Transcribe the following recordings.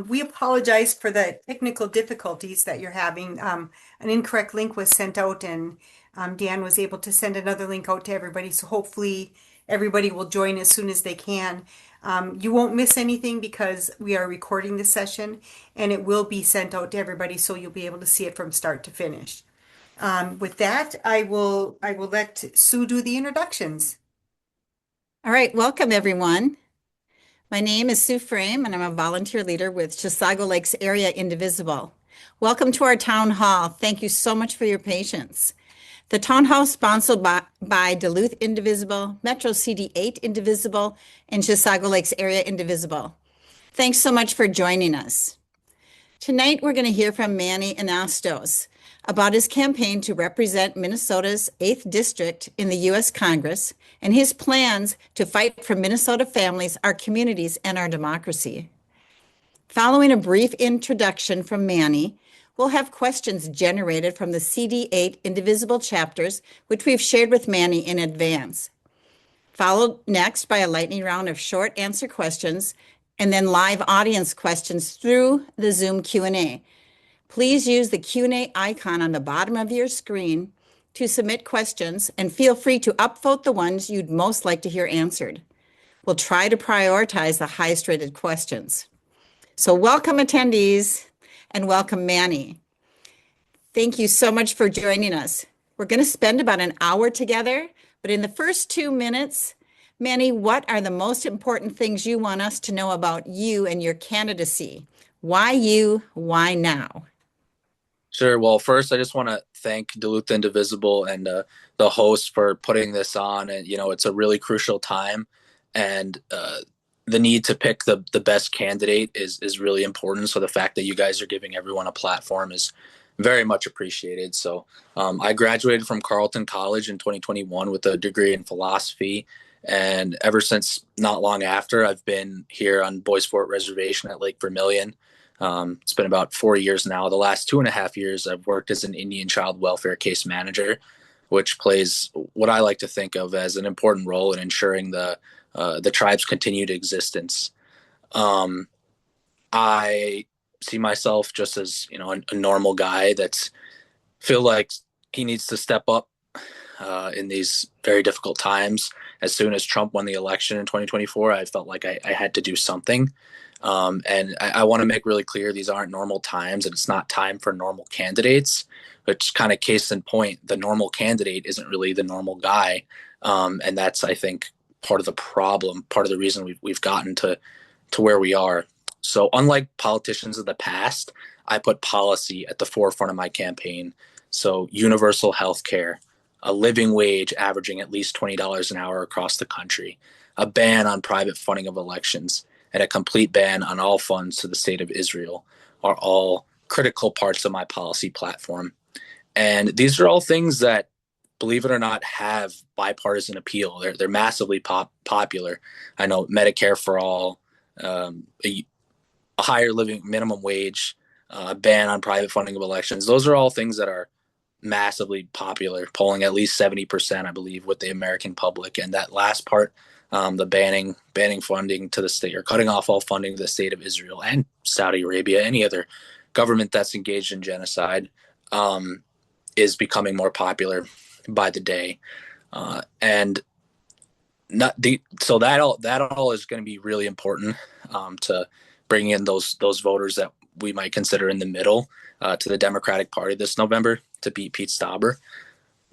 We apologize for the technical difficulties that you're having. An incorrect link was sent out, and Dan was able to send another link out to everybody. So hopefully everybody will join as soon as they can. You won't miss anything because we are recording the session, and it will be sent out to everybody, so you'll be able to see it from start to finish. With that, I will let Sue do the introductions. All right, welcome everyone. My name is Sue Frame and I'm a volunteer leader with Chisago Lakes Area Indivisible. Welcome to our town hall. Thank you so much for your patience. The town hall is sponsored by Duluth Indivisible, Metro CD8 Indivisible, and Chisago Lakes Area Indivisible. Thanks so much for joining us. Tonight, we're going to hear from Manny Anastos about his campaign to represent Minnesota's 8th District in the U.S. Congress and his plans to fight for Minnesota families, our communities, and our democracy. Following a brief introduction from Manny, we'll have questions generated from the CD8 Indivisible chapters, which we've shared with Manny in advance. Followed next by a lightning round of short answer questions and then live audience questions through the Zoom Q&A. Please use the Q&A icon on the bottom of your screen to submit questions and feel free to upvote the ones you'd most like to hear answered. We'll try to prioritize the highest rated questions. So welcome attendees and welcome Manny. Thank you so much for joining us. We're going to spend about an hour together, but in the first 2 minutes, Manny, what are the most important things you want us to know about you and your candidacy? Why you? Why now? Sure. Well, first, I just want to thank Duluth Indivisible and the host for putting this on. And, it's a really crucial time. And the need to pick the best candidate is really important. So the fact that you guys are giving everyone a platform is very much appreciated. So I graduated from Carleton College in 2021 with a degree in philosophy. And ever since not long after, I've been here on Bois Forte Reservation at Lake Vermilion. It's been about 4 years now. The last 2.5 years, I've worked as an Indian child welfare case manager, which plays what I like to think of as an important role in ensuring the tribe's continued existence. I see myself just as a normal guy that's feel like he needs to step up in these very difficult times. As soon as Trump won the election in 2024, I felt like I had to do something. And I want to make really clear these aren't normal times, and it's not time for normal candidates, which kind of case in point, the normal candidate isn't really the normal guy. And that's, I think, part of the problem, part of the reason we've gotten to where we are. So unlike politicians of the past, I put policy at the forefront of my campaign. So universal health care, a living wage averaging at least $20 an hour across the country, a ban on private funding of elections, and a complete ban on all funds to the state of Israel are all critical parts of my policy platform. And these are all things that, believe it or not, have bipartisan appeal. They're massively popular. I know Medicare for all, a higher living minimum wage, a ban on private funding of elections. Those are all things that are massively popular, polling at least 70%, I believe, with the American public. And that last part, the banning funding to the state, or cutting off all funding to the state of Israel and Saudi Arabia, any other government that's engaged in genocide, is becoming more popular by the day. So that all is going to be really important to bring in those voters that we might consider in the middle to the Democratic Party this November to beat Pete Stauber.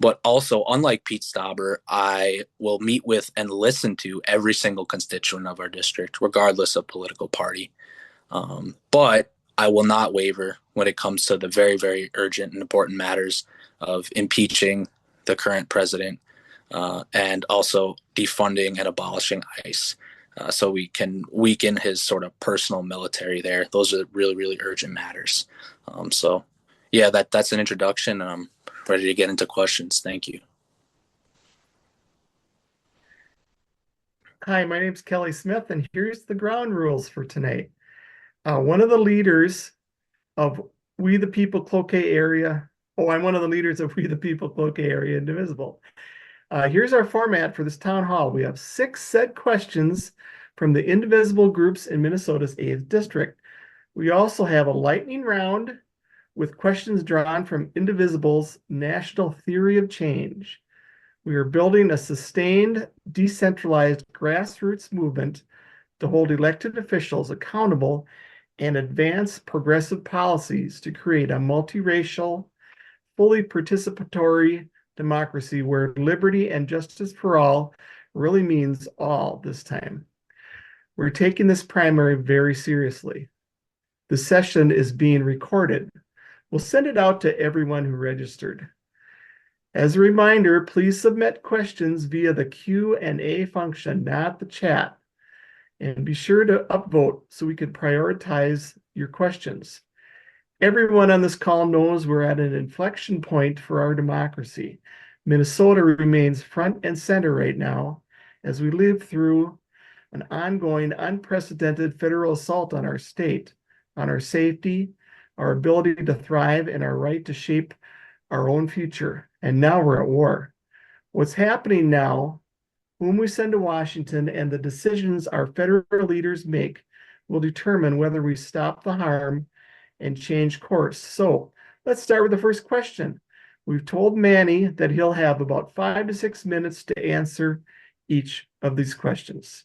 But also, unlike Pete Stauber, I will meet with and listen to every single constituent of our district, regardless of political party. But I will not waver when it comes to the very, very urgent and important matters of impeaching the current president and also defunding and abolishing ICE so we can weaken his sort of personal military there. Those are really, really urgent matters. So, yeah, that's an introduction, and I'm ready to get into questions. Thank you. Hi, my name's Kelly Smith, and here's the ground rules for tonight. One of the leaders of We the People Cloquet area. Oh, I'm one of the leaders of We the People Cloquet Area Indivisible. Here's our format for this town hall. We have 6 set questions from the indivisible groups in Minnesota's 8th District. We also have a lightning round with questions drawn from Indivisible's National Theory of Change. We are building a sustained, decentralized grassroots movement to hold elected officials accountable and advance progressive policies to create a multiracial, fully participatory democracy where liberty and justice for all really means all this time. We're taking this primary very seriously. The session is being recorded. We'll send it out to everyone who registered. As a reminder, please submit questions via the Q&A function, not the chat. And be sure to upvote so we can prioritize your questions. Everyone on this call knows we're at an inflection point for our democracy. Minnesota remains front and center right now as we live through an ongoing, unprecedented federal assault on our state, on our safety, our ability to thrive, and our right to shape our own future. And now we're at war. What's happening now, whom we send to Washington, and the decisions our federal leaders make will determine whether we stop the harm and change course. So let's start with the first question. We've told Manny that he'll have about 5 to 6 minutes to answer each of these questions.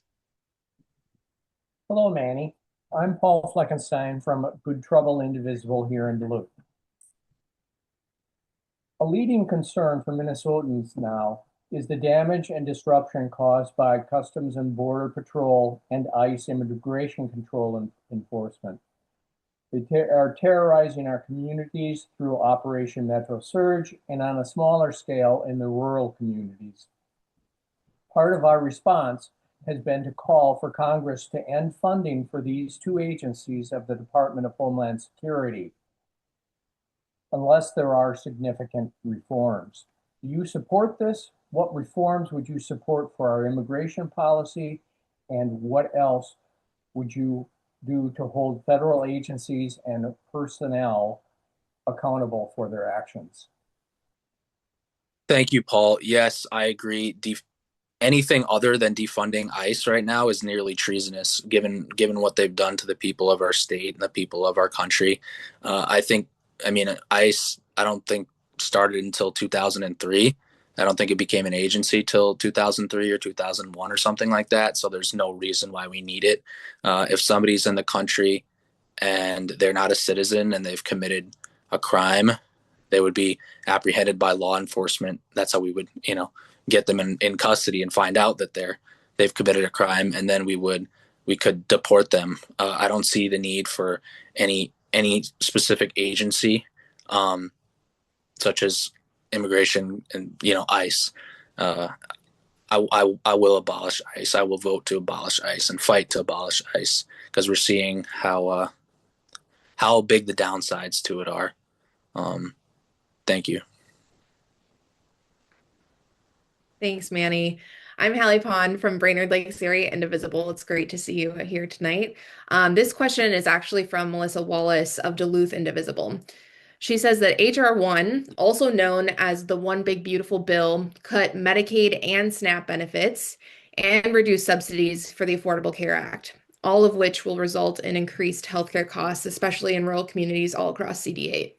Hello, Manny. I'm Paul Fleckenstein from Good Trouble Indivisible here in Duluth. A leading concern for Minnesotans now is the damage and disruption caused by Customs and Border Patrol and ICE immigration control enforcement. They are terrorizing our communities through Operation Metro Surge and on a smaller scale in the rural communities. Part of our response has been to call for Congress to end funding for these two agencies of the Department of Homeland Security, unless there are significant reforms. Do you support this? What reforms would you support for our immigration policy? And what else would you do to hold federal agencies and personnel accountable for their actions? Thank you, Paul. Yes, I agree. Anything other than defunding ICE right now is nearly treasonous, given what they've done to the people of our state and the people of our country. ICE, I don't think started until 2003. I don't think it became an agency till 2003 or 2001 or something like that. So there's no reason why we need it. If somebody's in the country and they're not a citizen and they've committed a crime, they would be apprehended by law enforcement. That's how we would, get them in custody and find out that they've committed a crime, and then we could deport them. I don't see the need for any specific agency, such as immigration and ICE. I will abolish ICE. I will vote to abolish ICE and fight to abolish ICE, because we're seeing how big the downsides to it are. Thank you. Thanks, Manny. I'm Hallie Pond from Brainerd Lakes Area Indivisible. It's great to see you here tonight. This question is actually from Melissa Wallace of Duluth Indivisible. She says that H.R. 1, also known as the One Big Beautiful Bill, cut Medicaid and SNAP benefits and reduce subsidies for the Affordable Care Act, all of which will result in increased healthcare costs, especially in rural communities all across CD8.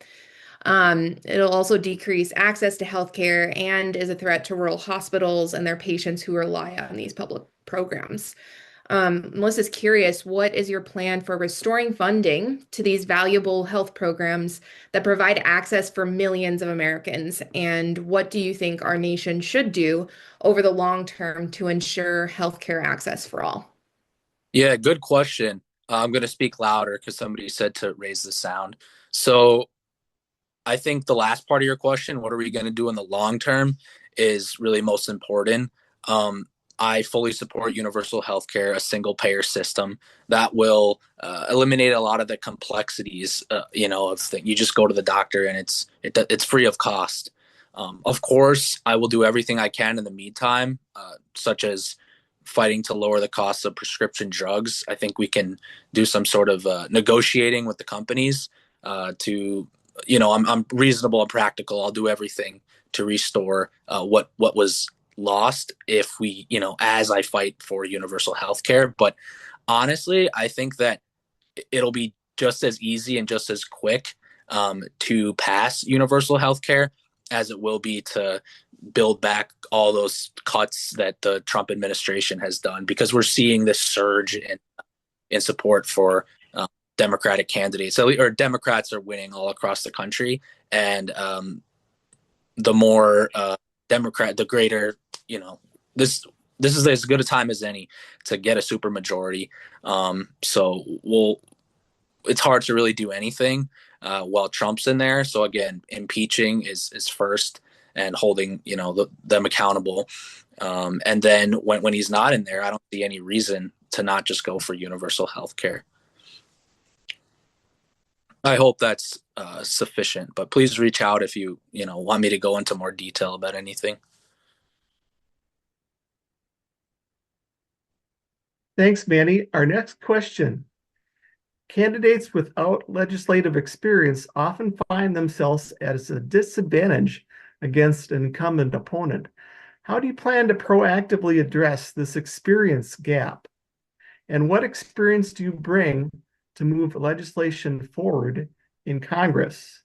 It'll also decrease access to healthcare and is a threat to rural hospitals and their patients who rely on these public programs. Melissa's curious, what is your plan for restoring funding to these valuable health programs that provide access for millions of Americans? And what do you think our nation should do over the long term to ensure healthcare access for all? Yeah, good question. I'm going to speak louder because somebody said to raise the sound. So I think the last part of your question, what are we going to do in the long term, is really most important. I fully support universal healthcare, a single payer system that will eliminate a lot of the complexities, of you just go to the doctor and it's free of cost. Of course, I will do everything I can in the meantime, such as fighting to lower the cost of prescription drugs. I think we can do some sort of negotiating with the companies I'm reasonable and practical. I'll do everything to restore what was lost if we, as I fight for universal health care. But honestly, I think that it'll be just as easy and just as quick to pass universal health care as it will be to build back all those cuts that the Trump administration has done, because we're seeing this surge in support for Democratic candidates. Or Democrats are winning all across the country, and the more the greater, this is as good a time as any to get a supermajority. So it's hard to really do anything while Trump's in there. So again, impeaching is first, and holding them accountable. And then when he's not in there, I don't see any reason to not just go for universal health care. I hope that's sufficient, but please reach out if you want me to go into more detail about anything. Thanks, Manny. Our next question. Candidates without legislative experience often find themselves at a disadvantage against an incumbent opponent. How do you plan to proactively address this experience gap? And what experience do you bring to move legislation forward in Congress?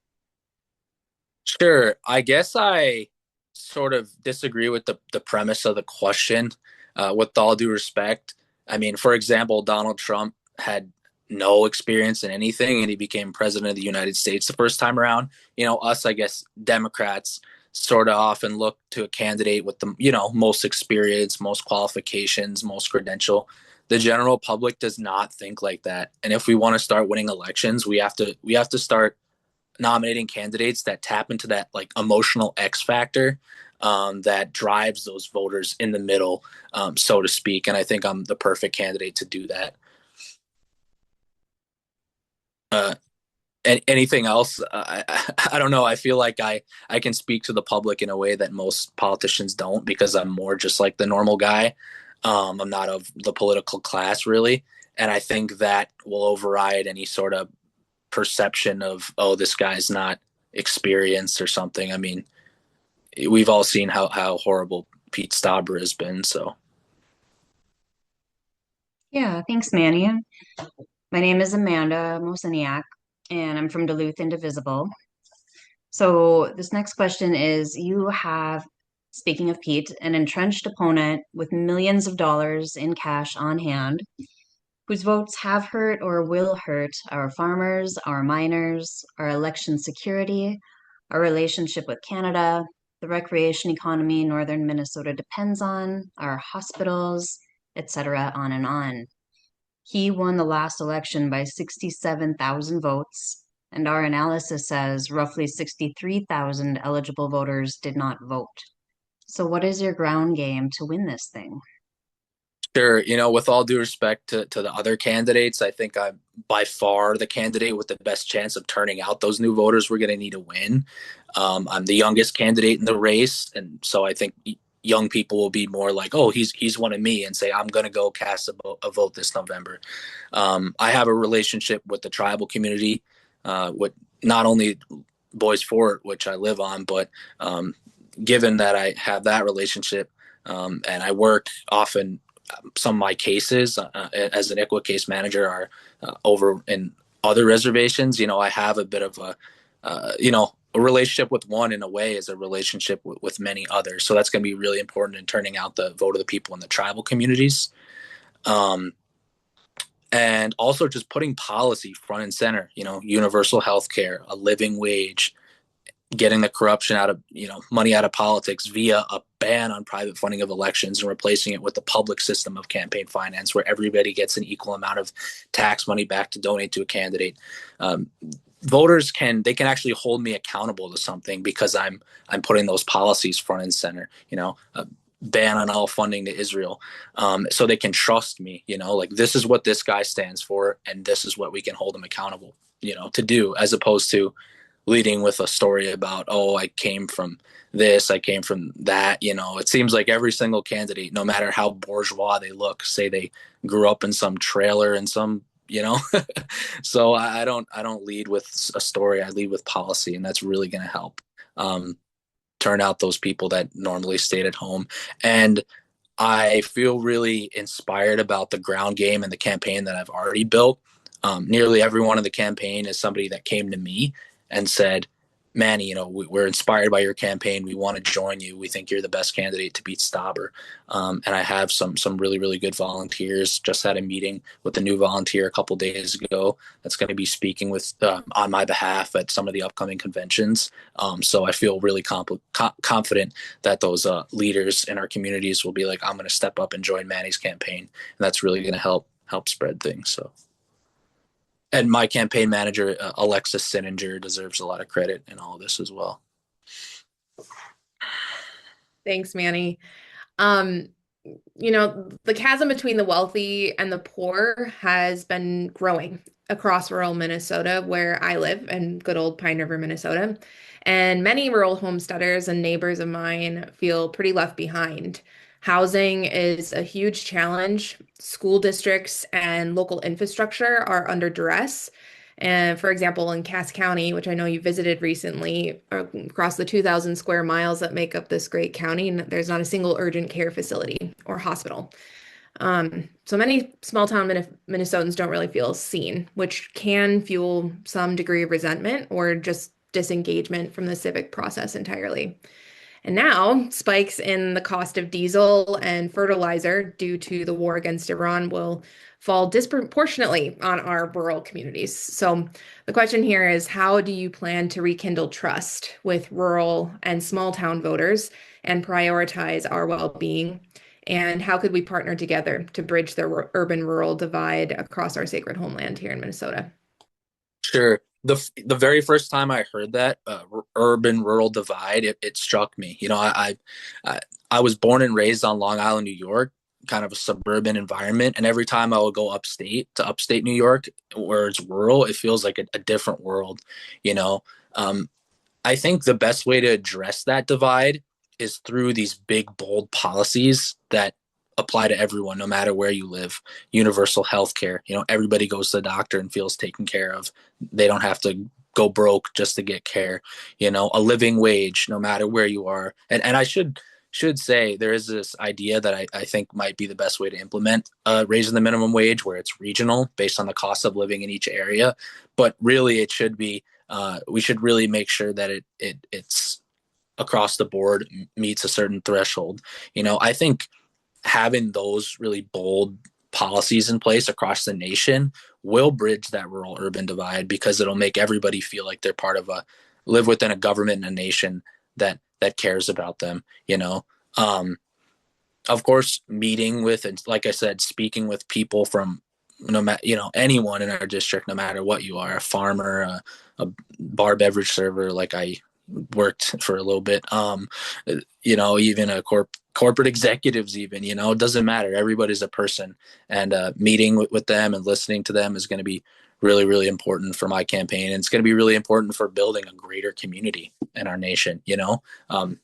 Sure. I guess I sort of disagree with the premise of the question, with all due respect. I mean, for example, Donald Trump had no experience in anything, and he became president of the United States the first time around. Us, I guess, Democrats sort of often look to a candidate with the, most experience, most qualifications, most credential. The general public does not think like that. And if we want to start winning elections, we have to start nominating candidates that tap into that like emotional X factor that drives those voters in the middle, so to speak. And I think I'm the perfect candidate to do that. Anything else? I don't know. I feel like I can speak to the public in a way that most politicians don't, because I'm more just like the normal guy. I'm not of the political class, really. And I think that will override any sort of perception of, oh, this guy's not experienced or something. I mean, we've all seen how horrible Pete Stauber has been. So, Yeah, thanks, Manny. My name is Amanda Mosiniak, and I'm from Duluth Indivisible. So this next question is, you have, speaking of Pete, an entrenched opponent with millions of dollars in cash on hand, whose votes have hurt or will hurt our farmers, our miners, our election security, our relationship with Canada, the recreation economy northern Minnesota depends on, our hospitals, etc., on and on. He won the last election by 67,000 votes, and our analysis says roughly 63,000 eligible voters did not vote. So what is your ground game to win this thing? sure. With all due respect to the other candidates, I think I'm by far the candidate with the best chance of turning out those new voters we're going to need to win. I'm the youngest candidate in the race, and so I think young people will be more like, oh, he's one of me, and say, I'm going to go cast a vote this November. I have a relationship with the tribal community, with not only Boys Fort, which I live on, but given that I have that relationship, and I work often, some of my cases as an ICWA case manager are over in other reservations. I have a bit of a relationship with one, in a way, is a relationship with many others. So that's going to be really important in turning out the vote of the people in the tribal communities. And also just putting policy front and center, universal health care, a living wage, getting the corruption out of, money out of politics via a ban on private funding of elections, and replacing it with the public system of campaign finance, where everybody gets an equal amount of tax money back to donate to a candidate. Voters can actually hold me accountable to something, because I'm putting those policies front and center, a ban on all funding to Israel. So they can trust me, like, this is what this guy stands for, and this is what we can hold him accountable, to do, as opposed to leading with a story about, oh, I came from this, I came from that. It seems like every single candidate, no matter how bourgeois they look, say they grew up in some trailer and some, so I don't lead with a story. I lead with policy, and that's really going to help turn out those people that normally stayed at home. And I feel really inspired about the ground game and the campaign that I've already built. nearly everyone in the campaign is somebody that came to me and said, Manny, you know, we're inspired by your campaign. We want to join you. We think you're the best candidate to beat Stauber. And I have some really, really good volunteers. Just had a meeting with a new volunteer a couple days ago that's going to be speaking with on my behalf at some of the upcoming conventions. So I feel really confident that those leaders in our communities will be like, I'm going to step up and join Manny's campaign. And that's really going to help spread things. So. And my campaign manager, Alexis Sininger, deserves a lot of credit in all of this as well. Thanks, Manny. You know, the chasm between the wealthy and the poor has been growing across rural Minnesota, where I live in good old Pine River, Minnesota. And many rural homesteaders and neighbors of mine feel pretty left behind. Housing is a huge challenge. School districts and local infrastructure are under duress. And for example, in Cass County, which I know you visited recently, across the 2,000 square miles that make up this great county, and there's not a single urgent care facility or hospital. So many small town Minnesotans don't really feel seen, which can fuel some degree of resentment or just disengagement from the civic process entirely. And now, spikes in the cost of diesel and fertilizer due to the war against Iran will fall disproportionately on our rural communities. So the question here is, how do you plan to rekindle trust with rural and small town voters and prioritize our well-being? And how could we partner together to bridge the urban-rural divide across our sacred homeland here in Minnesota? Sure. The very first time I heard that urban rural divide, it struck me. You know, I was born and raised on Long Island, New York, kind of a suburban environment, and every time I would go upstate New York, where it's rural, it feels like a different world. You know, I think the best way to address that divide is through these big, bold policies that apply to everyone, no matter where you live. Universal health care. You know, everybody goes to the doctor and feels taken care of. They don't have to go broke just to get care. You know, a living wage, no matter where you are. And I should say there is this idea that I think might be the best way to implement raising the minimum wage, where it's regional based on the cost of living in each area. But really, it should be, we should really make sure that it's across the board meets a certain threshold. You know, I think having those really bold policies in place across the nation will bridge that rural urban divide, because it'll make everybody feel like they're part of live within a government and a nation that cares about them. You know, of course, meeting with, and like I said, speaking with people from anyone in our district, no matter what you are, a farmer, a bar beverage server, like I worked for a little bit, even a corporate executives, even, it doesn't matter. Everybody's a person, and meeting with them and listening to them is going to be really, really important for my campaign. And it's going to be really important for building a greater community in our nation.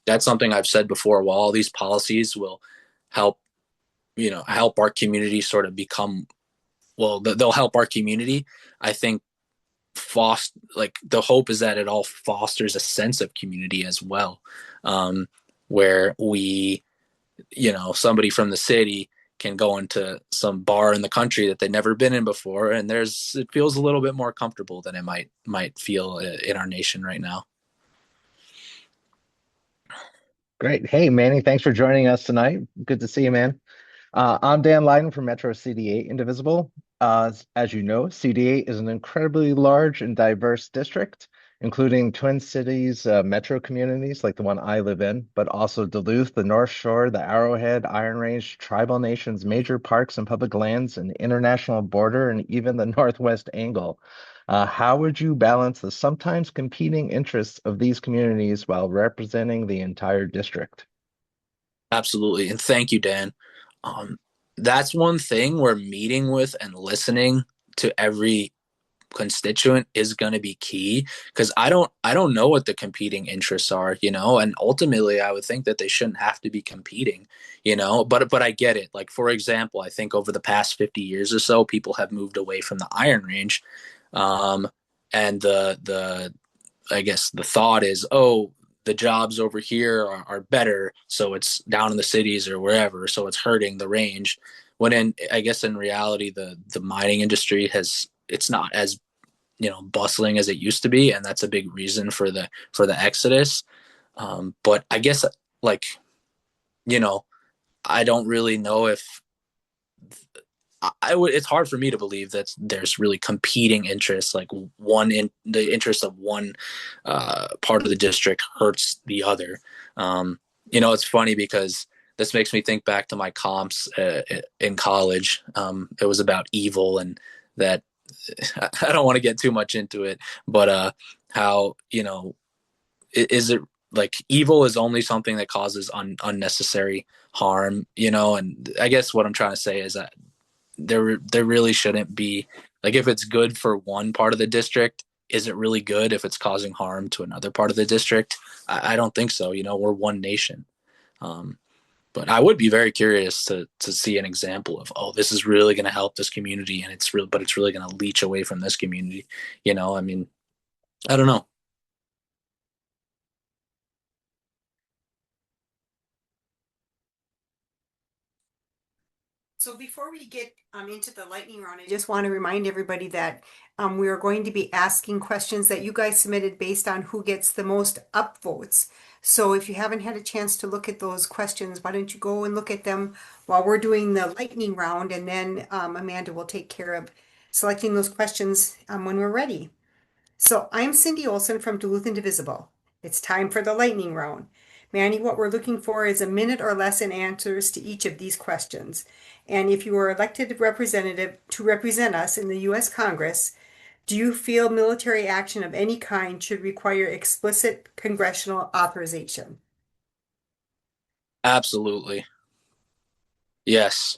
That's something I've said before. While all these policies will help our community sort of become, they'll help our community. I think the hope is that it all fosters a sense of community as well, where we, somebody from the city can go into some bar in the country that they've never been in before, and it feels a little bit more comfortable than it might feel in our nation right now. Great. Hey, Manny, thanks for joining us tonight. Good to see you, man. I'm Dan Leiden from Metro CD8 Indivisible. As you know, CD8 is an incredibly large and diverse district, including Twin Cities metro communities like the one I live in, but also Duluth, the North Shore, the Arrowhead, Iron Range, tribal nations, major parks and public lands, and the international border, and even the Northwest Angle. How would you balance the sometimes competing interests of these communities while representing the entire district? Absolutely. And thank you, Dan. That's one thing where meeting with and listening to every constituent is going to be key, because I don't know what the competing interests are, and ultimately I would think that they shouldn't have to be competing, but I get it. Like, for example, I think over the past 50 years or so, people have moved away from the Iron Range. And I guess the thought is, the jobs over here are better, so it's down in the cities or wherever, so it's hurting the range. When I guess in reality, the mining industry has it's not as, bustling as it used to be, and that's a big reason for the exodus. But I guess, like, I don't really know if I would. It's hard for me to believe that there's really competing interests. Like the interest of one part of the district hurts the other. It's funny because this makes me think back to my comps in college. It was about evil, and that I don't want to get too much into it, but how is it like evil is only something that causes unnecessary harm, and I guess what I'm trying to say is that there really shouldn't be, like, if it's good for one part of the district, is it really good if it's causing harm to another part of the district? I don't think so. We're one nation. But I would be very curious to see an example of, oh, this is really going to help this community, and it's really going to leach away from this community. I mean, I don't know. So before we get into the lightning round, I just want to remind everybody that we are going to be asking questions that you guys submitted based on who gets the most upvotes. So if you haven't had a chance to look at those questions, why don't you go and look at them while we're doing the lightning round, and then Amanda will take care of selecting those questions when we're ready. So I'm Cindy Olson from Duluth Indivisible. It's time for the lightning round. Manny, what we're looking for is a minute or less in answers to each of these questions. And if you are elected representative to represent us in the U.S. Congress, do you feel military action of any kind should require explicit congressional authorization? Absolutely. Yes.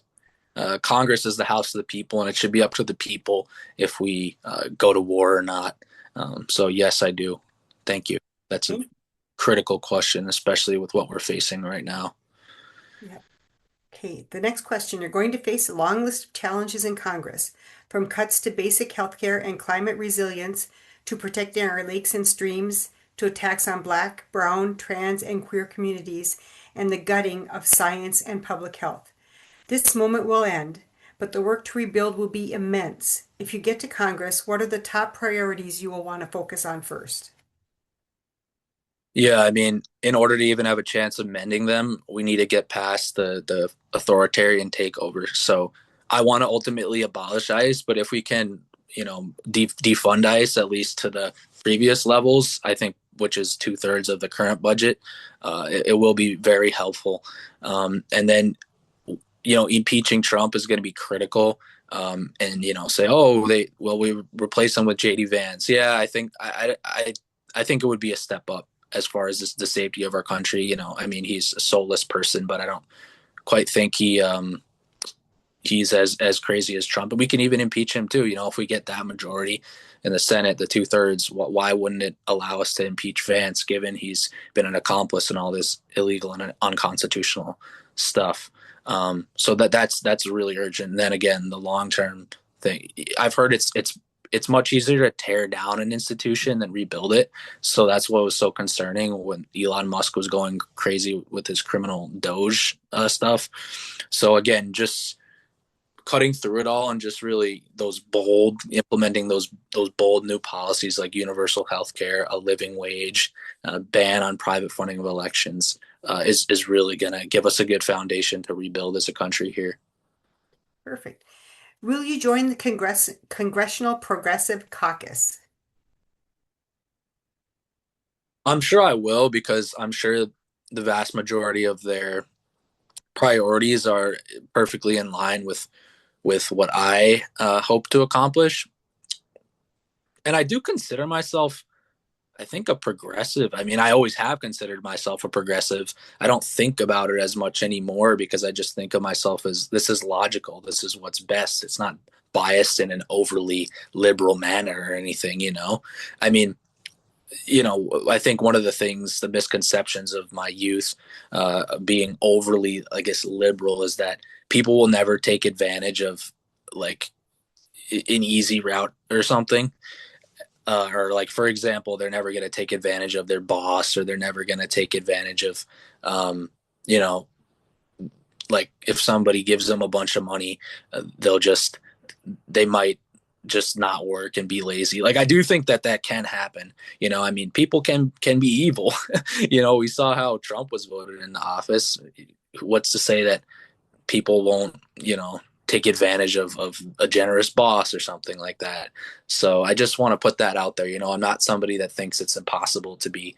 Congress is the house of the people, and it should be up to the people if we go to war or not. So yes, I do. Thank you. That's a critical question, especially with what we're facing right now. Yeah. Okay, the next question. You're going to face a long list of challenges in Congress, from cuts to basic health care and climate resilience, to protecting our lakes and streams, to attacks on Black, brown, trans, and queer communities, and the gutting of science and public health. This moment will end, but the work to rebuild will be immense. If you get to Congress, what are the top priorities you will want to focus on first? Yeah, I mean, in order to even have a chance of mending them, we need to get past the authoritarian takeover. So I want to ultimately abolish ICE, but if we can, defund ICE at least to the previous levels, I think, which is 2/3 of the current budget, it will be very helpful. And then, impeaching Trump is going to be critical. And say, oh, we replace him with JD Vance. Yeah, I think I think it would be a step up as far as the safety of our country. I mean, he's a soulless person, but I don't quite think he's as crazy as Trump. And we can even impeach him too. If we get that majority in the Senate, the 2/3, why wouldn't it allow us to impeach Vance, given he's been an accomplice in all this illegal and unconstitutional stuff? So that's really urgent. And then again, the long-term thing, I've heard it's much easier to tear down an institution than rebuild it. So that's what was so concerning when Elon Musk was going crazy with his criminal Doge stuff. So again, just cutting through it all, and just really implementing those bold new policies like universal health care, a living wage, ban on private funding of elections is really going to give us a good foundation to rebuild as a country here. Perfect. Will you join the Congressional Progressive Caucus? I'm sure I will, because I'm sure the vast majority of their priorities are perfectly in line with what I hope to accomplish. And I do consider myself, I think, a progressive. I mean, I always have considered myself a progressive. I don't think about it as much anymore, because I just think of myself as, this is logical. This is what's best. It's not biased in an overly liberal manner or anything, I mean, I think one of the misconceptions of my youth being overly, I guess, liberal, is that people will never take advantage of, like, an easy route or something. Or, like, for example, they're never going to take advantage of their boss, or they're never going to take advantage of, like, if somebody gives them a bunch of money, they might just not work and be lazy. Like, I do think that that can happen. I mean, people can be evil. We saw how Trump was voted into office. What's to say that people won't, take advantage of a generous boss or something like that. So I just want to put that out there. I'm not somebody that thinks it's impossible to be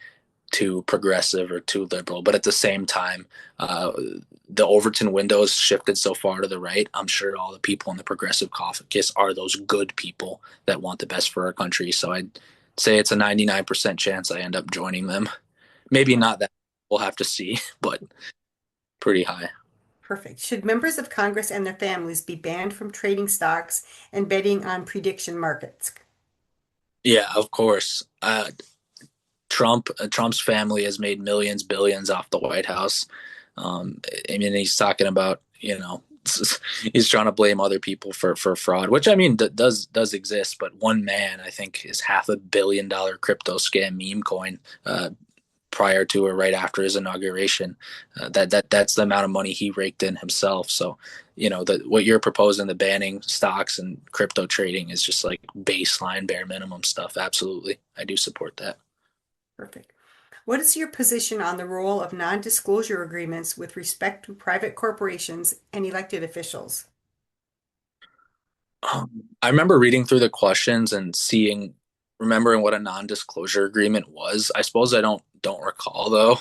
too progressive or too liberal, but at the same time, the Overton window has shifted so far to the right. I'm sure all the people in the progressive caucus are those good people that want the best for our country. So I'd say it's a 99% chance I end up joining them. Maybe not that, we'll have to see, but pretty high. Perfect. Should members of Congress and their families be banned from trading stocks and betting on prediction markets? Yeah, of course. Trump's family has made millions, billions off the White House. I mean, he's talking about, he's trying to blame other people for fraud, which, I mean, does exist. But one man, I think, is $500 million crypto scam meme coin prior to or right after his inauguration. That's the amount of money he raked in himself. So, what you're proposing, the banning stocks and crypto trading, is just like baseline bare minimum stuff. Absolutely. I do support that. Perfect. What is your position on the role of non-disclosure agreements with respect to private corporations and elected officials? I remember reading through the questions and remembering what a non-disclosure agreement was. I suppose I don't recall, though.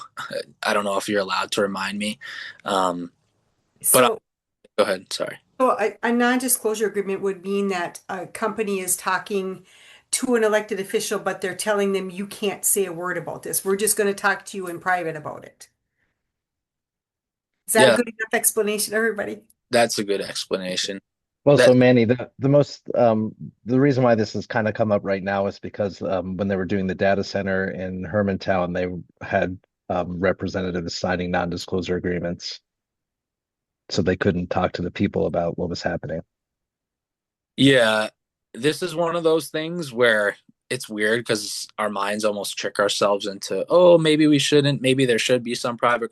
I don't know if you're allowed to remind me. Go ahead. Sorry. So a non-disclosure agreement would mean that a company is talking to an elected official, but they're telling them, you can't say a word about this. We're just going to talk to you in private about it. Is that a good enough explanation, everybody? That's a good explanation. Well, so Manny, the reason why this has kind of come up right now is because when they were doing the data center in Hermantown, they had representatives signing non-disclosure agreements, so they couldn't talk to the people about what was happening. Yeah, this is one of those things where it's weird because our minds almost trick ourselves into, oh, maybe we shouldn't, maybe there should be some private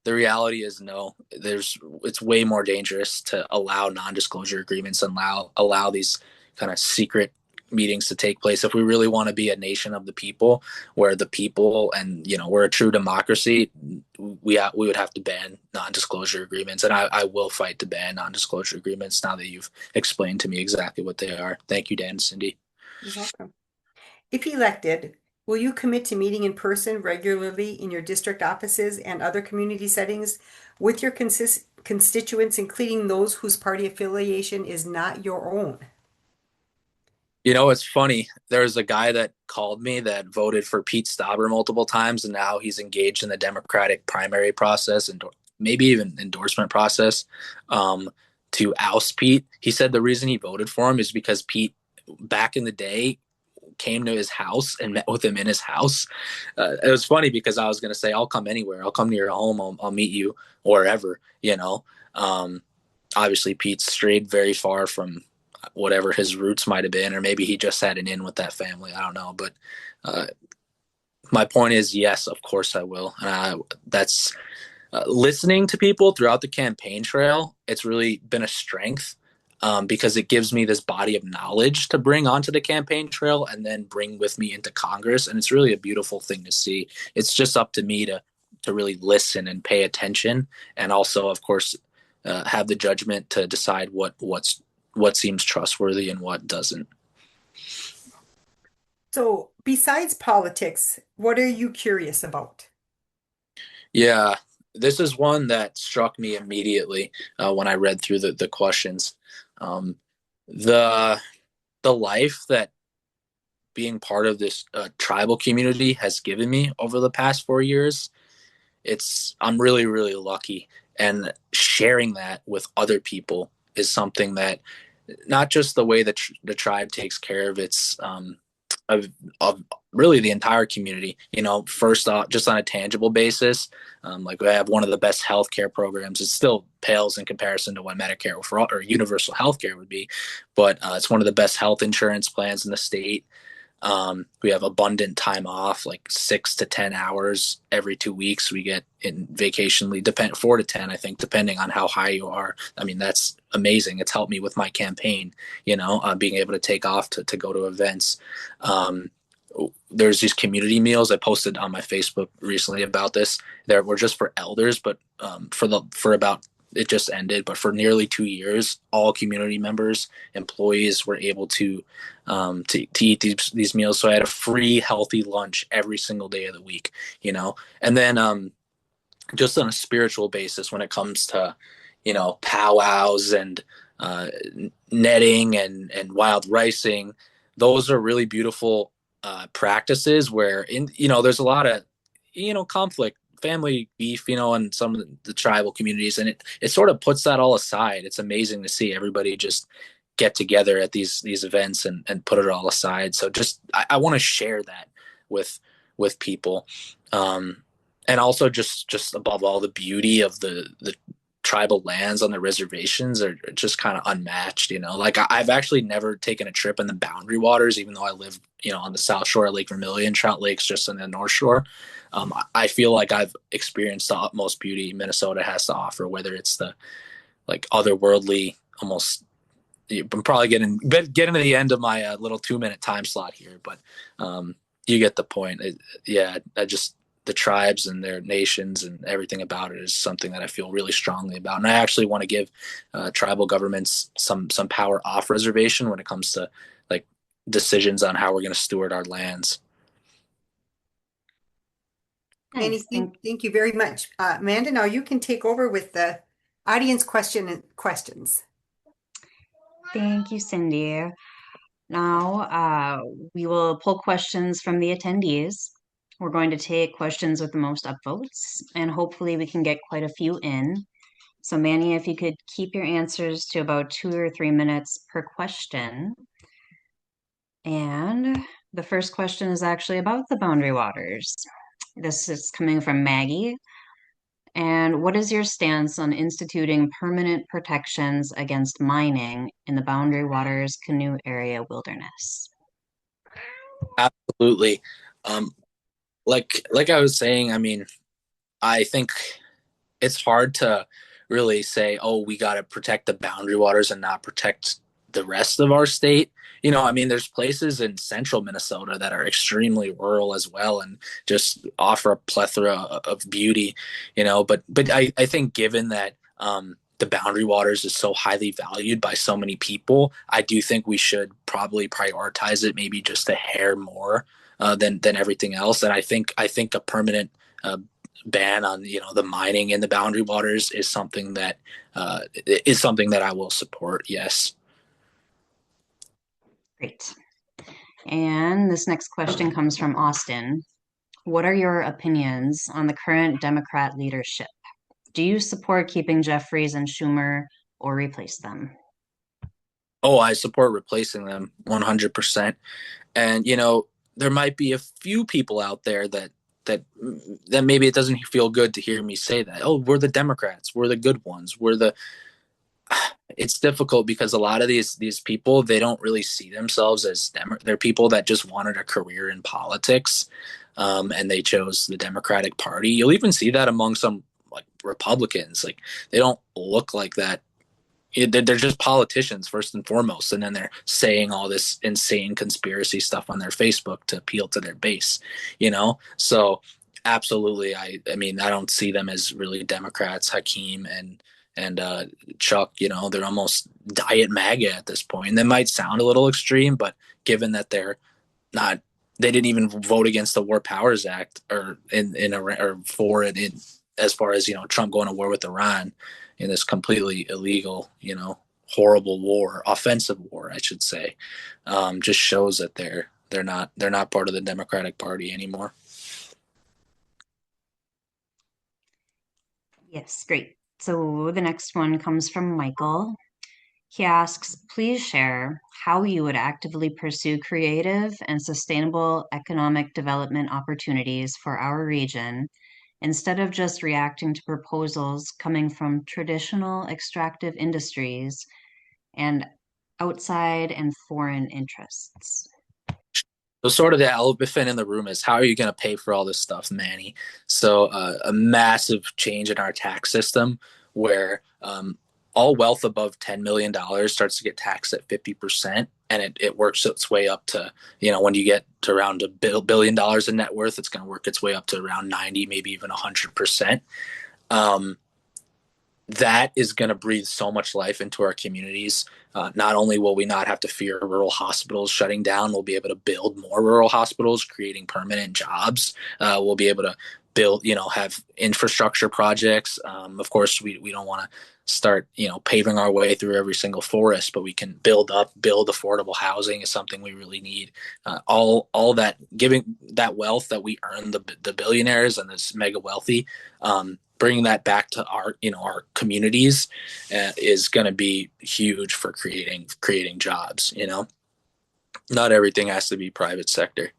The reality is no. It's way more dangerous to allow non-disclosure agreements and allow these kind of secret meetings to take place. If we really want to be a nation of the people, where the people and we're a true democracy, we would have to ban non-disclosure agreements, and I will fight to ban non-disclosure agreements now that you've explained to me exactly what they are. Thank you, Dan and Cindy. You're welcome. If elected, will you commit to meeting in person regularly in your district offices and other community settings with your constituents, including those whose party affiliation is not your own? It's funny. There's a guy that called me that voted for Pete Stauber multiple times, and now he's engaged in the Democratic primary process and maybe even endorsement process to oust Pete. He said the reason he voted for him is because Pete, back in the day, came to his house and met with him in his house. It was funny because I was going to say, I'll come anywhere. I'll come to your home. I'll meet you wherever, Obviously, Pete's strayed very far from whatever his roots might have been, or maybe he just had an in with that family. I don't know. But my point is, yes, of course I will. And that's listening to people throughout the campaign trail. It's really been a strength. Because it gives me this body of knowledge to bring onto the campaign trail and then bring with me into Congress. And it's really a beautiful thing to see. It's just up to me to really listen and pay attention. And also, of course, have the judgment to decide what seems trustworthy and what doesn't. So besides politics, what are you curious about? Yeah, this is one that struck me immediately when I read through the questions. The life that being part of this tribal community has given me over the past 4 years, I'm really, really lucky. And sharing that with other people is something that not just the way that the tribe takes care of its of really the entire community, first off, just on a tangible basis, like we have one of the best healthcare programs. It still pales in comparison to what Medicare or universal healthcare would be, but it's one of the best health insurance plans in the state. We have abundant time off, like 6 to 10 hours every 2 weeks. We get in vacation leave, 4 to 10, I think, depending on how high you are. I mean, that's amazing. It's helped me with my campaign, being able to take off to go to events. There's these community meals. I posted on my Facebook recently about this. There were just for elders, but it just ended. But for nearly 2 years, all community members, employees were able to eat these meals. So I had a free, healthy lunch every single day of the week. And then just on a spiritual basis, when it comes to powwows and netting and wild ricing, those are really beautiful practices where there's a lot of conflict, family beef, in some of the tribal communities, and it sort of puts that all aside. It's amazing to see everybody just get together at these events and put it all aside. So just I want to share that with people, and also just above all, the beauty of the tribal lands on the reservations are just kind of unmatched. Like I've actually never taken a trip in the Boundary Waters, even though I live on the south shore of Lake Vermilion. Trout Lake's just on the north shore. I feel like I've experienced the utmost beauty Minnesota has to offer, whether it's the like otherworldly, almost. I'm probably getting to the end of my little 2-minute time slot here, but you get the point. The tribes and their nations and everything about it is something that I feel really strongly about. And I actually want to give tribal governments some power off reservation when it comes to like decisions on how we're going to steward our lands. Manny, thank you very much. Amanda, now you can take over with the audience questions. Thank you, Cindy. Now we will pull questions from the attendees. We're going to take questions with the most upvotes, and hopefully we can get quite a few in. So Manny, if you could keep your answers to about 2 or 3 minutes per question. And the first question is actually about the Boundary Waters. This is coming from Maggie. And what is your stance on instituting permanent protections against mining in the Boundary Waters Canoe Area wilderness? Absolutely. Like I was saying, I mean, I think it's hard to really say, oh, we got to protect the Boundary Waters and not protect the rest of our state. I mean, there's places in central Minnesota that are extremely rural as well and just offer a plethora of beauty, but I think given that the Boundary Waters is so highly valued by so many people, I do think we should probably prioritize it maybe just a hair more than everything else. And I think a permanent ban on the mining in the Boundary Waters is something that I will support. Yes. Great. And this next question comes from Austin. What are your opinions on the current Democrat leadership? Do you support keeping Jeffries and Schumer or replace them? Oh, I support replacing them 100%. And, there might be a few people out there that maybe it doesn't feel good to hear me say that. Oh, we're the Democrats. We're the good ones. It's difficult because a lot of these people, they don't really see themselves as they're people that just wanted a career in politics, and they chose the Democratic Party. You'll even see that among some like Republicans. Like they don't look like that. They're just politicians first and foremost, and then they're saying all this insane conspiracy stuff on their Facebook to appeal to their base. So absolutely, I mean, I don't see them as really Democrats. Hakeem and Chuck, they're almost diet MAGA at this point. They might sound a little extreme, but given that they didn't even vote against the War Powers Act or for it as far as Trump going to war with Iran in this completely illegal, horrible war, offensive war, I should say, just shows that they're not part of the Democratic Party anymore. Yes, great. So the next one comes from Michael. He asks, please share how you would actively pursue creative and sustainable economic development opportunities for our region instead of just reacting to proposals coming from traditional extractive industries and outside and foreign interests. So sort of the elephant in the room is how are you going to pay for all this stuff, Manny? So a massive change in our tax system where all wealth above $10 million starts to get taxed at 50%. And it works its way up to, when you get to around $1 billion in net worth, it's going to work its way up to around 90, maybe even 100%. That is going to breathe so much life into our communities. Not only will we not have to fear rural hospitals shutting down, we'll be able to build more rural hospitals, creating permanent jobs. We'll be able to build, have infrastructure projects. Of course, we don't want to start, paving our way through every single forest, but we can build affordable housing is something we really need. All that, giving that wealth that we earn, the billionaires and this mega wealthy, bringing that back to our communities is going to be huge for creating jobs. Not everything has to be private sector.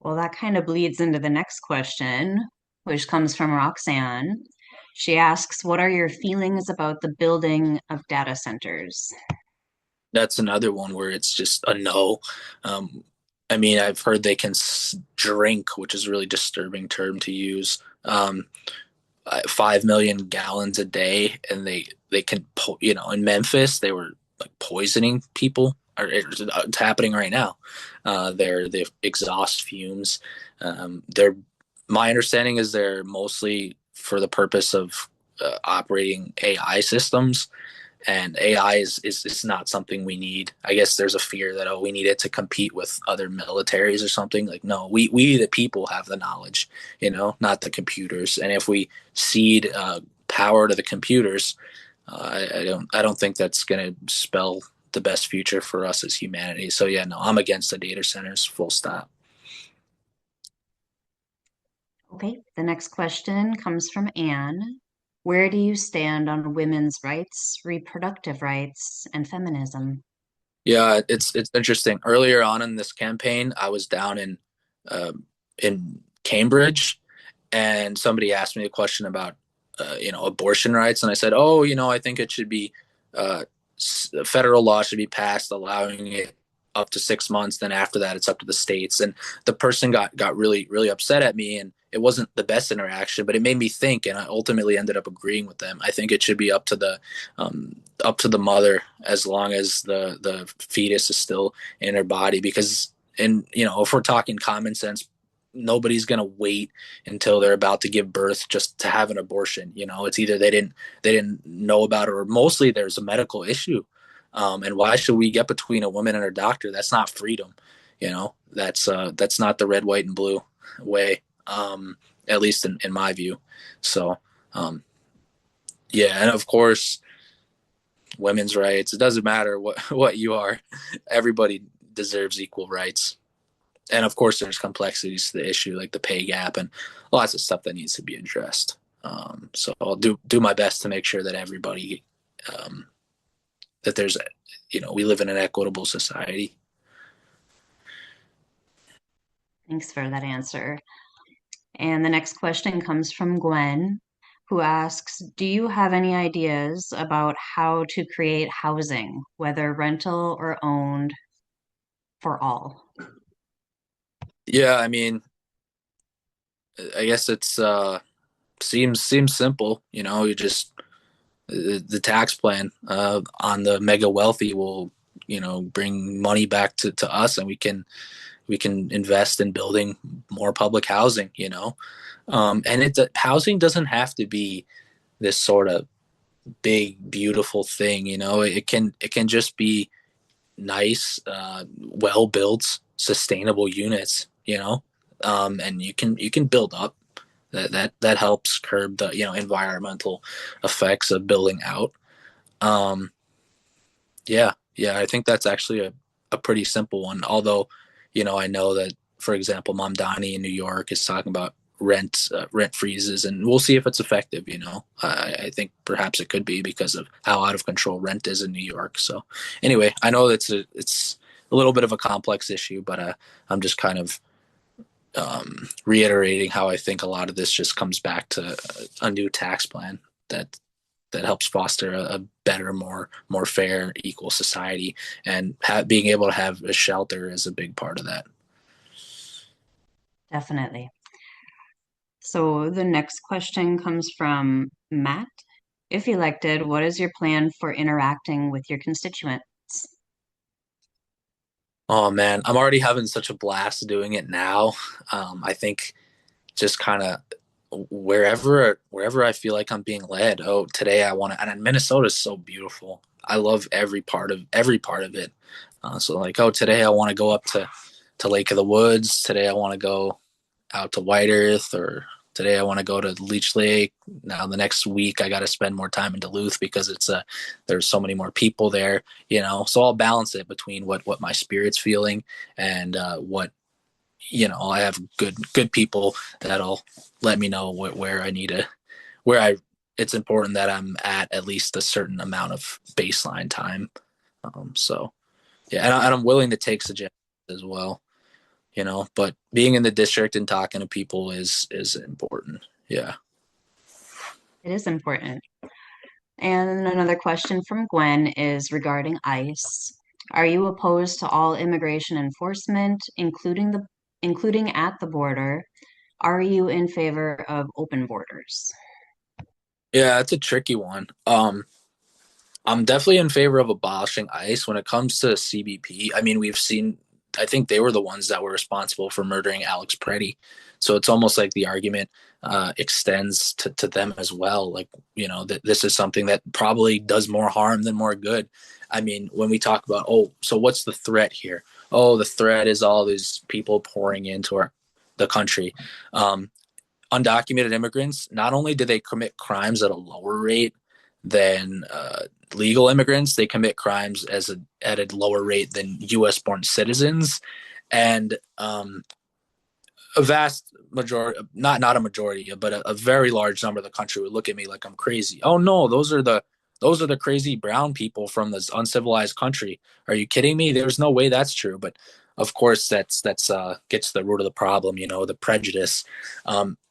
Well, that kind of bleeds into the next question, which comes from Roxanne. She asks, what are your feelings about the building of data centers? That's another one where it's just a no. I've heard they can drink, which is a really disturbing term to use, 5 million gallons a day, and they can, in Memphis, they were like poisoning people. It's happening right now. The exhaust fumes. My understanding is they're mostly for the purpose of operating AI systems. And AI is not something we need. I guess there's a fear that, we need it to compete with other militaries or something. Like, no, we the people have the knowledge, not the computers. And if we cede power to the computers, I don't think that's going to spell the best future for us as humanity. So yeah, no, I'm against the data centers, full stop. Okay, the next question comes from Anne. Where do you stand on women's rights, reproductive rights, and feminism? Yeah, it's interesting. Earlier on in this campaign, I was down in Cambridge, and somebody asked me a question about abortion rights, and I said, I think it should be federal law should be passed allowing it up to 6 months. Then after that, it's up to the states. And the person got really, really upset at me, and it wasn't the best interaction, but it made me think, and I ultimately ended up agreeing with them. I think it should be up to the mother as long as the fetus is still in her body, because, and if we're talking common sense, nobody's going to wait until they're about to give birth just to have an abortion. It's either they didn't know about it, or mostly there's a medical issue. And why should we get between a woman and her doctor? That's not freedom. That's not the red, white, and blue way. At least in my view. So, yeah. And of course, women's rights, it doesn't matter what you are, everybody deserves equal rights. And of course, there's complexities to the issue, like the pay gap and lots of stuff that needs to be addressed. So I'll do my best to make sure that everybody, that there's, we live in an equitable society. Thanks for that answer. And the next question comes from Gwen, who asks, do you have any ideas about how to create housing, whether rental or owned, for all? Yeah, I guess it's seems simple. You just the tax plan on the mega wealthy will bring money back to us, and we can invest in building more public housing. And housing doesn't have to be this sort of big beautiful thing. It can just be nice, well built, sustainable units. And you can build up. That helps curb the environmental effects of building out. Yeah, I think that's actually a pretty simple one. Although, I know that, for example, Mom Donnie in New York is talking about rent freezes, and we'll see if it's effective. I think perhaps it could be because of how out of control rent is in New York. So anyway, I know it's a little bit of a complex issue, but I'm just kind of reiterating how I think a lot of this just comes back to a new tax plan that that helps foster a better, more fair, equal society. And being able to have a shelter is a big part of that. Definitely. So the next question comes from Matt. If elected, what is your plan for interacting with your constituents? Oh man, I'm already having such a blast doing it now. I think just kind of wherever I feel like I'm being led. Oh, today I want to, and Minnesota is so beautiful. I love every part of it. So like, oh, today I want to go up to Lake of the Woods. Today I want to go out to White Earth, or today I want to go to Leech Lake. Now the next week I got to spend more time in Duluth because there's so many more people there, so I'll balance it between what my spirit's feeling and what I have good people that'll let me know where I need to it's important that I'm at least a certain amount of baseline time. So yeah, and I'm willing to take suggestions as well. But being in the district and talking to people is important. Yeah. It is important. And another question from Gwen is regarding ICE. Are you opposed to all immigration enforcement, including at the border? Are you in favor of open borders? Yeah, it's a tricky one. I'm definitely in favor of abolishing ICE when it comes to CBP. I mean, I think they were the ones that were responsible for murdering Alex Preddy. So it's almost like the argument extends to them as well. Like, that this is something that probably does more harm than more good. I mean, when we talk about, so what's the threat here? Oh, the threat is all these people pouring into the country. Undocumented immigrants, not only do they commit crimes at a lower rate than legal immigrants, they commit crimes at a lower rate than U.S. born citizens, and a vast majority, not a majority, but a very large number of the country would look at me like I'm crazy. Oh no, those are the crazy brown people from this uncivilized country. Are you kidding me? There's no way that's true. But of course, that's gets to the root of the problem. The prejudice.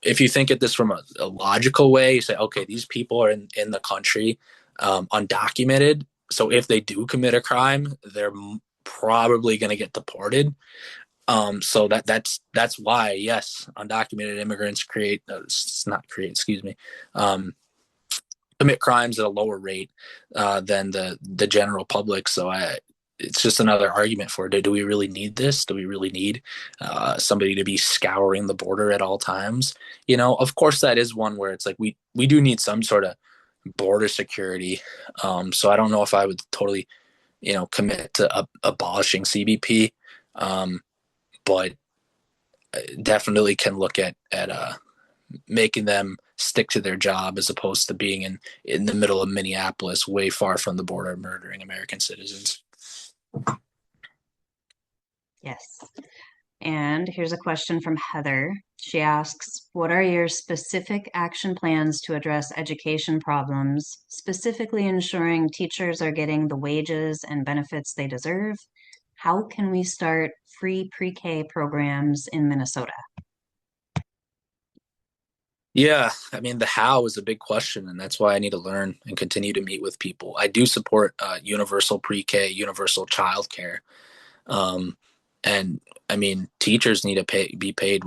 If you think of this from a logical way, you say, okay, these people are in the country, undocumented. So if they do commit a crime, they're probably going to get deported. So that's why, yes, undocumented immigrants commit crimes at a lower rate than the general public. So it's just another argument for it. Do we really need this? Do we really need somebody to be scouring the border at all times? Of course, that is one where it's like we do need some sort of border security. So I don't know if I would totally, commit to abolishing CBP. But definitely can look at making them stick to their job as opposed to being in the middle of Minneapolis, way far from the border, murdering American citizens. Yes. And here's a question from Heather. She asks, what are your specific action plans to address education problems, specifically ensuring teachers are getting the wages and benefits they deserve? How can we start free pre-K programs in Minnesota? Yeah, I mean, the how is a big question, and that's why I need to learn and continue to meet with people. I do support universal pre-K, universal childcare. And I mean, teachers need to be paid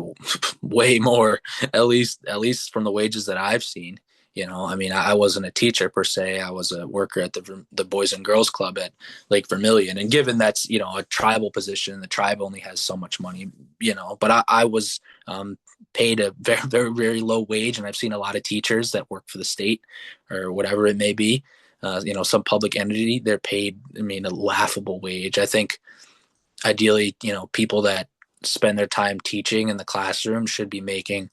way more, at least from the wages that I've seen. I mean, I wasn't a teacher per se. I was a worker at the Boys and Girls Club at Lake Vermilion. And given that's, a tribal position, the tribe only has so much money, but I was paid a very, very, very low wage. And I've seen a lot of teachers that work for the state or whatever it may be, some public entity, they're paid, I mean, a laughable wage. I think ideally, people that spend their time teaching in the classroom should be making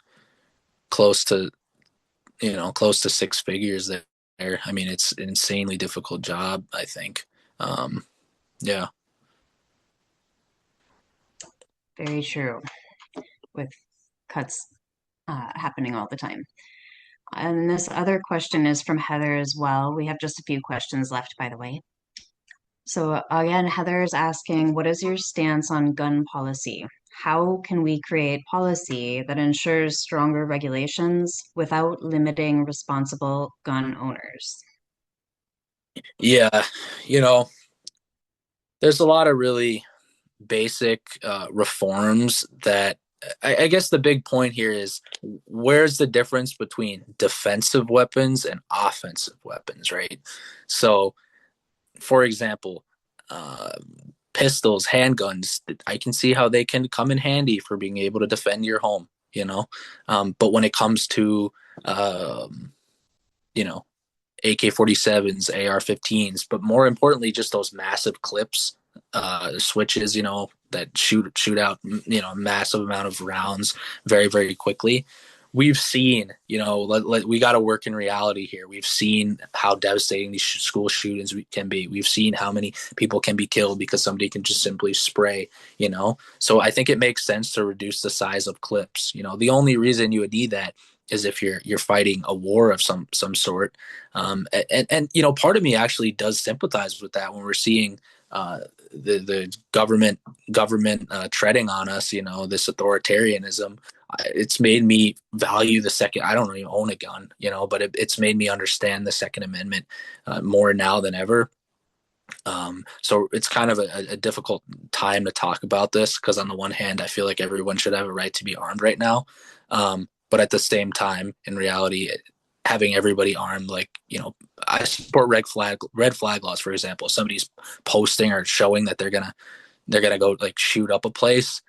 close to six figures there. I mean, it's an insanely difficult job, I think. Yeah. Very true, with cuts happening all the time. And this other question is from Heather as well. We have just a few questions left, by the way. So again, Heather is asking, what is your stance on gun policy? How can we create policy that ensures stronger regulations without limiting responsible gun owners? Yeah, you know, there's a lot of really basic reforms that I guess the big point here is where's the difference between defensive weapons and offensive weapons, right? So, for example, uh, pistols, handguns, I can see how they can come in handy for being able to defend your home, you know? But when it comes to, um, you know, AK-47s, AR-15s, but more importantly, just those massive clips, switches, that shoot out, a massive amount of rounds very, very quickly. We've seen, we got to work in reality here. We've seen how devastating these school shootings can be. We've seen how many people can be killed because somebody can just simply spray, So I think it makes sense to reduce the size of clips. The only reason you would need that is if you're fighting a war of some sort. And part of me actually does sympathize with that when we're seeing the government treading on us, this authoritarianism. It's made me value the second. I don't even own a gun, but it's made me understand the Second Amendment more now than ever. So it's kind of a difficult time to talk about this because on the one hand, I feel like everyone should have a right to be armed right now. But at the same time, in reality, having everybody armed, I support red flag laws, for example. If somebody's posting or showing that they're gonna go shoot up a place,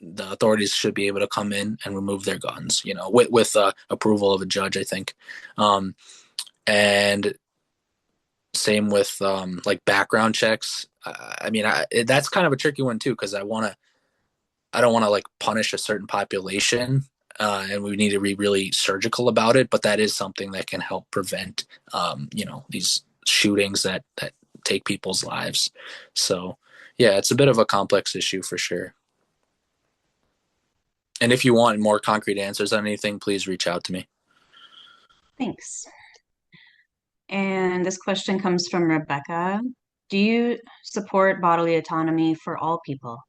the authorities should be able to come in and remove their guns, with approval of a judge, I think. And same with background checks. That's kind of a tricky one too because I don't want to punish a certain population, and we need to be really surgical about it. But that is something that can help prevent these shootings that take people's lives. So yeah, it's a bit of a complex issue for sure. And if you want more concrete answers on anything, please reach out to me. Thanks. And this question comes from Rebecca. Do you support bodily autonomy for all people?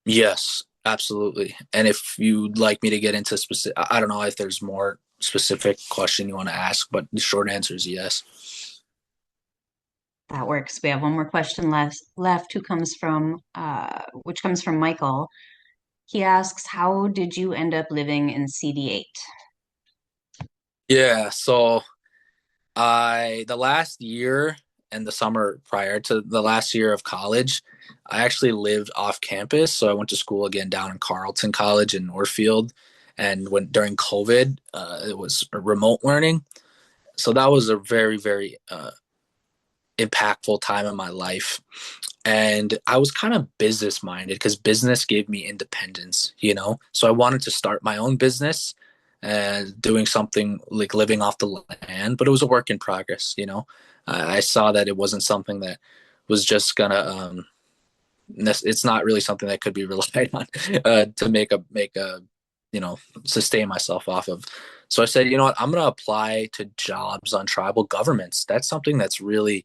Yes, absolutely. And if you'd like me to get into specific, I don't know if there's more specific question you want to ask, but the short answer is yes. That works. We have one more question left who comes from which comes from Michael. He asks, how did you end up living in CD8? Yeah, so the last year and the summer prior to the last year of college, I actually lived off campus. So I went to school again down in Carleton College in Northfield. And during COVID, it was remote learning. So that was a very, very impactful time in my life. And I was kind of business minded because business gave me independence, So I wanted to start my own business and doing something like living off the land, but it was a work in progress, I saw that it wasn't something that was just gonna, it's not really something that could be relied on to make a, sustain myself off of. So I said, you know what, I'm going to apply to jobs on tribal governments. That's something that's really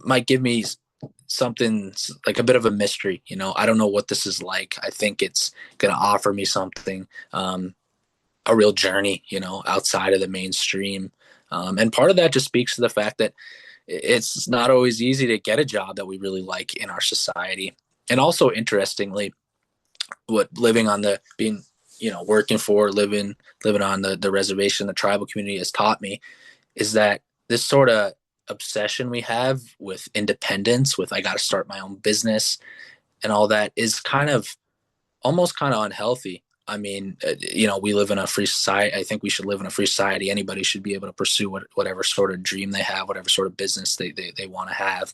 might give me something like a bit of a mystery. I don't know what this is like. I think it's going to offer me something, a real journey, outside of the mainstream. And part of that just speaks to the fact that it's not always easy to get a job that we really like in our society. And also, interestingly, what living on the being, working for living on the reservation, the tribal community has taught me is that this sort of obsession we have with independence, with I got to start my own business and all that is almost kind of unhealthy. I mean, we live in a free society. I think we should live in a free society. Anybody should be able to pursue whatever sort of dream they have, whatever sort of business they want to have.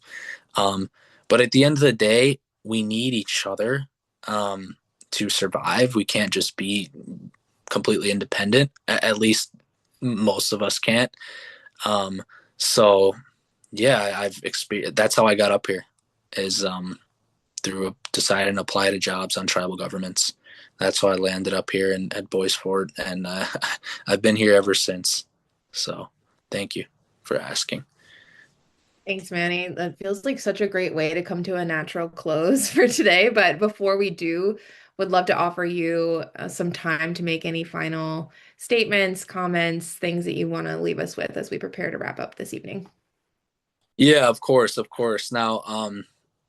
But at the end of the day, we need each other to survive. We can't just be completely independent. At least most of us can't. So yeah, I've experienced, that's how I got up here is through deciding to apply to jobs on tribal governments. That's how I landed up here at Boys Fort, and I've been here ever since. So thank you for asking. Thanks, Manny. That feels like such a great way to come to a natural close for today. But before we do, would love to offer you some time to make any final statements, comments, things that you want to leave us with as we prepare to wrap up this evening. Yeah, of course, of course. Now,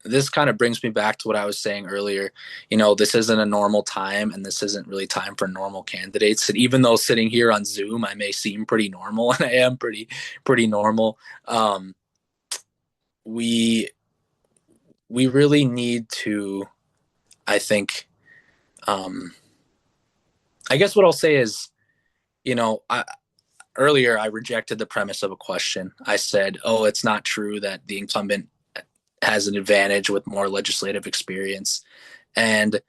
this kind of brings me back to what I was saying earlier. This isn't a normal time, and this isn't really time for normal candidates. And even though sitting here on Zoom, I may seem pretty normal, and I am pretty normal. Um, we we really need to, I think, I guess what I'll say is, earlier I rejected the premise of a question. I said, "Oh, it's not true that the incumbent has an advantage with more legislative experience." And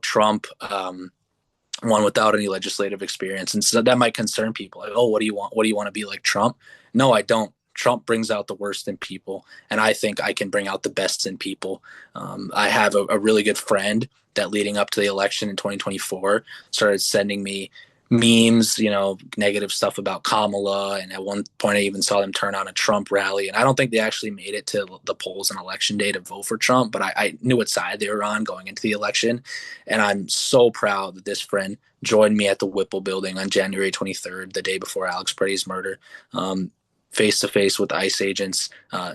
Trump won without any legislative experience, and so that might concern people. Like, oh, what do you want? What do you want to be like Trump? No, I don't. Trump brings out the worst in people, and I think I can bring out the best in people. I have a really good friend that, leading up to the election in 2024, started sending me memes, negative stuff about Kamala. And at one point, I even saw them turn on a Trump rally. And I don't think they actually made it to the polls on election day to vote for Trump, but I knew what side they were on going into the election. And I'm so proud that this friend joined me at the Whipple building on January 23rd, the day before Alex Brady's murder, face to face with ICE agents,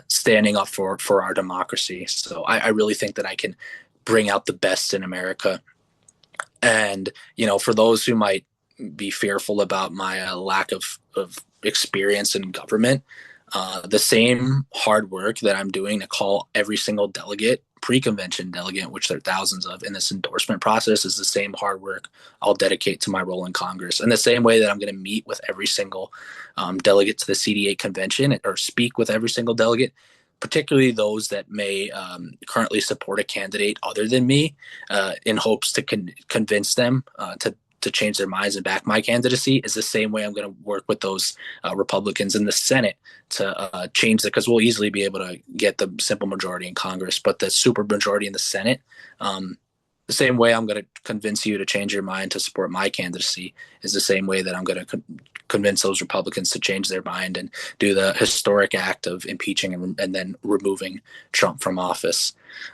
standing up for our democracy. So I really think that I can bring out the best in America. And, for those who might be fearful about my lack of experience in government, the same hard work that I'm doing to call every single delegate, pre-convention delegate, which there are thousands of in this endorsement process, is the same hard work I'll dedicate to my role in Congress. And the same way that I'm going to meet with every single delegate to the CD8 convention, or speak with every single delegate, particularly those that may currently support a candidate other than me, in hopes to convince them to change their minds and back my candidacy, is the same way I'm going to work with those Republicans in the Senate to change that, because we'll easily be able to get the simple majority in Congress, but the super majority in the Senate, the same way I'm going to convince you to change your mind to support my candidacy is the same way that I'm going to convince those Republicans to change their mind and do the historic act of impeaching and then removing Trump from office.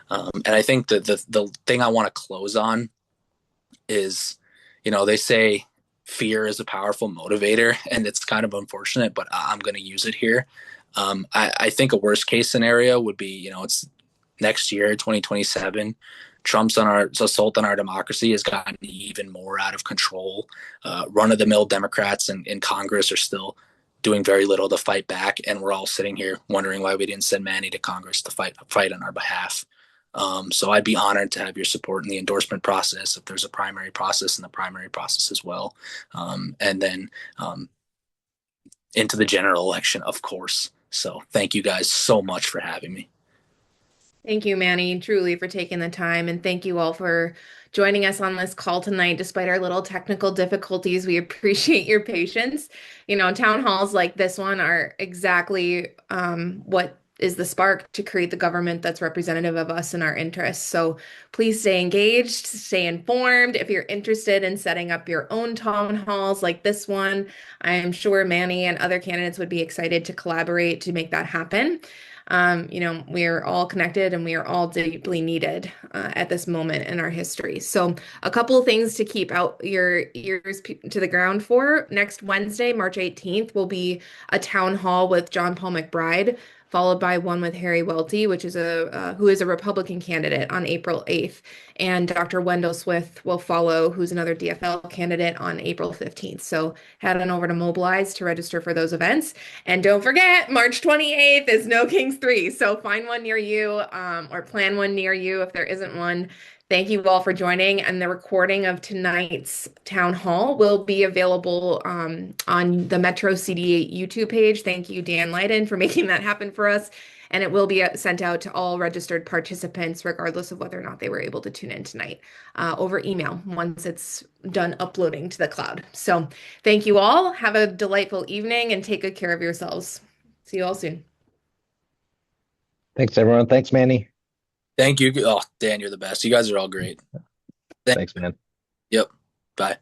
And I think that the thing I want to close on is, they say fear is a powerful motivator, and it's kind of unfortunate, but I'm going to use it here. I think a worst case scenario would be, it's next year, 2027. Trump's assault on our democracy has gotten even more out of control. Run-of-the-mill Democrats in Congress are still doing very little to fight back, and we're all sitting here wondering why we didn't send Manny to Congress to fight on our behalf. So I'd be honored to have your support in the endorsement process, if there's a primary process, in the primary process as well. And then into the general election, of course. So thank you guys so much for having me. Thank you, Manny, truly, for taking the time. And thank you all for joining us on this call tonight. Despite our little technical difficulties, we appreciate your patience. Town halls like this one are exactly what is the spark to create the government that's representative of us and our interests. So please stay engaged, stay informed. If you're interested in setting up your own town halls like this one, I am sure Manny and other candidates would be excited to collaborate to make that happen. We are all connected and we are all deeply needed at this moment in our history. So a couple of things to keep out your ears to the ground for. Next Wednesday, March 18th, will be a town hall with John Paul McBride, followed by one with Harry Welty, which is who is a Republican candidate, on April 8th. And Dr. Wendell Swift will follow, who's another DFL candidate, on April 15th. So head on over to Mobilize to register for those events. And don't forget, March 28th is No Kings 3. So find one near you, or plan one near you if there isn't one. Thank you all for joining, and the recording of tonight's town hall will be available on the Metro CD8 YouTube page. Thank you, Dan Leiden, for making that happen for us. And it will be sent out to all registered participants, regardless of whether or not they were able to tune in tonight, over email once it's done uploading to the cloud. So thank you all. Have a delightful evening and take good care of yourselves. See you all soon. Thanks, everyone. Thanks, Manny. Thank you. Oh, Dan, you're the best. You guys are all great. Thanks, man. Yep. Bye.